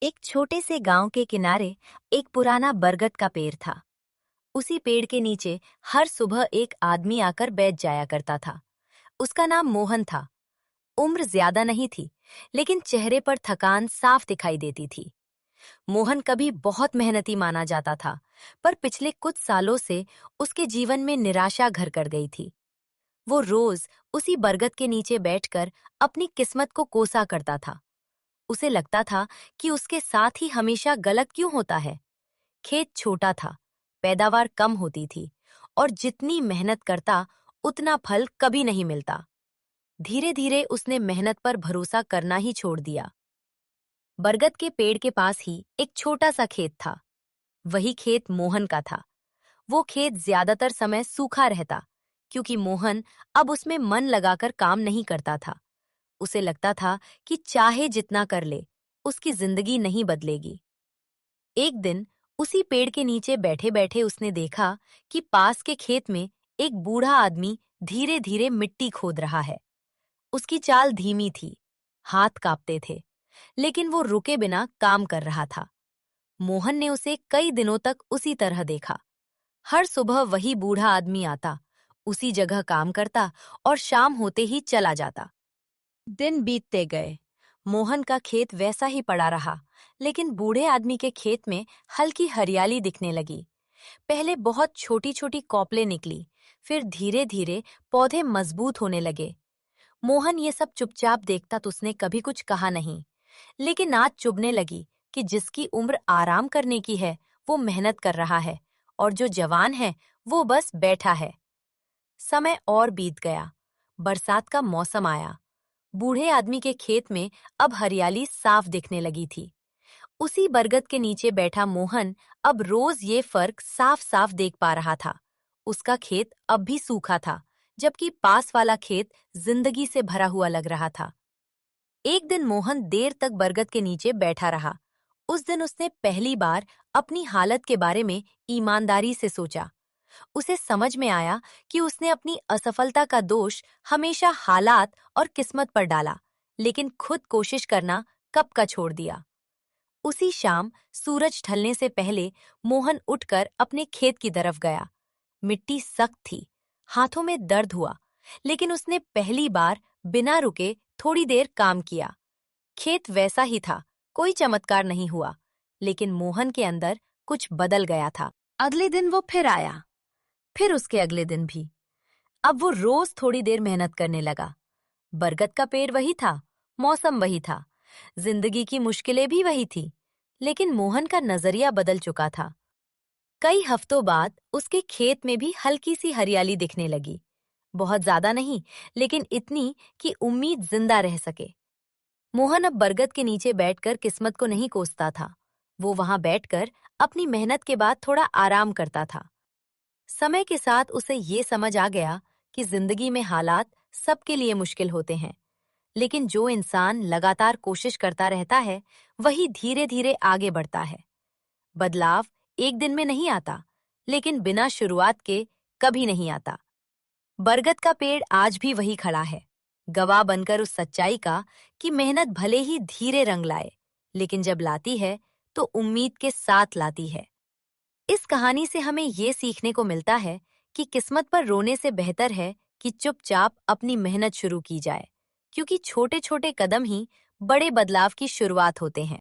एक छोटे से गांव के किनारे एक पुराना बरगद का पेड़ था। उसी पेड़ के नीचे हर सुबह एक आदमी आकर बैठ जाया करता था। उसका नाम मोहन था। उम्र ज्यादा नहीं थी, लेकिन चेहरे पर थकान साफ दिखाई देती थी। मोहन कभी बहुत मेहनती माना जाता था, पर पिछले कुछ सालों से उसके जीवन में निराशा घर कर गई थी। वो रोज उसी बरगद के नीचे बैठकर अपनी किस्मत को कोसा करता था। उसे लगता था कि उसके साथ ही हमेशा गलत क्यों होता है। खेत छोटा था, पैदावार कम होती थी, और जितनी मेहनत करता उतना फल कभी नहीं मिलता। धीरे धीरे उसने मेहनत पर भरोसा करना ही छोड़ दिया। बरगद के पेड़ के पास ही एक छोटा सा खेत था। वही खेत मोहन का था। वो खेत ज्यादातर समय सूखा रहता, क्योंकि मोहन अब उसमें मन लगाकर काम नहीं करता था। उसे लगता था कि चाहे जितना कर ले, उसकी जिंदगी नहीं बदलेगी। एक दिन उसी पेड़ के नीचे बैठे बैठे उसने देखा कि पास के खेत में एक बूढ़ा आदमी धीरे धीरे मिट्टी खोद रहा है। उसकी चाल धीमी थी, हाथ कांपते थे, लेकिन वो रुके बिना काम कर रहा था। मोहन ने उसे कई दिनों तक उसी तरह देखा। हर सुबह वही बूढ़ा आदमी आता, उसी जगह काम करता और शाम होते ही चला जाता। दिन बीतते गए। मोहन का खेत वैसा ही पड़ा रहा, लेकिन बूढ़े आदमी के खेत में हल्की हरियाली दिखने लगी। पहले बहुत छोटी छोटी कॉपलें निकली, फिर धीरे धीरे पौधे मजबूत होने लगे। मोहन ये सब चुपचाप देखता तो उसने कभी कुछ कहा नहीं, लेकिन आज चुभने लगी कि जिसकी उम्र आराम करने की है वो मेहनत कर रहा है, और जो जवान है वो बस बैठा है। समय और बीत गया। बरसात का मौसम आया। बूढ़े आदमी के खेत में अब हरियाली साफ दिखने लगी थी। उसी बरगद के नीचे बैठा मोहन अब रोज ये फर्क साफ साफ देख पा रहा था। उसका खेत अब भी सूखा था, जबकि पास वाला खेत जिंदगी से भरा हुआ लग रहा था। एक दिन मोहन देर तक बरगद के नीचे बैठा रहा। उस दिन उसने पहली बार अपनी हालत के बारे में ईमानदारी से सोचा। उसे समझ में आया कि उसने अपनी असफलता का दोष हमेशा हालात और किस्मत पर डाला, लेकिन खुद कोशिश करना कब का छोड़ दिया। उसी शाम सूरज ढलने से पहले मोहन उठकर अपने खेत की तरफ गया। मिट्टी सख्त थी, हाथों में दर्द हुआ, लेकिन उसने पहली बार बिना रुके थोड़ी देर काम किया। खेत वैसा ही था, कोई चमत्कार नहीं हुआ, लेकिन मोहन के अंदर कुछ बदल गया था। अगले दिन वो फिर आया, फिर उसके अगले दिन भी। अब वो रोज थोड़ी देर मेहनत करने लगा। बरगद का पेड़ वही था, मौसम वही था, जिंदगी की मुश्किलें भी वही थी, लेकिन मोहन का नजरिया बदल चुका था। कई हफ्तों बाद उसके खेत में भी हल्की सी हरियाली दिखने लगी। बहुत ज्यादा नहीं, लेकिन इतनी कि उम्मीद जिंदा रह सके। मोहन अब बरगद के नीचे बैठकर किस्मत को नहीं कोसता था। वो वहां बैठकर अपनी मेहनत के बाद थोड़ा आराम करता था। समय के साथ उसे ये समझ आ गया कि जिंदगी में हालात सबके लिए मुश्किल होते हैं, लेकिन जो इंसान लगातार कोशिश करता रहता है वही धीरे धीरे आगे बढ़ता है। बदलाव एक दिन में नहीं आता, लेकिन बिना शुरुआत के कभी नहीं आता। बरगद का पेड़ आज भी वही खड़ा है, गवाह बनकर उस सच्चाई का कि मेहनत भले ही धीरे रंग लाए, लेकिन जब लाती है तो उम्मीद के साथ लाती है। इस कहानी से हमें ये सीखने को मिलता है कि किस्मत पर रोने से बेहतर है कि चुपचाप अपनी मेहनत शुरू की जाए, क्योंकि छोटे छोटे कदम ही बड़े बदलाव की शुरुआत होते हैं।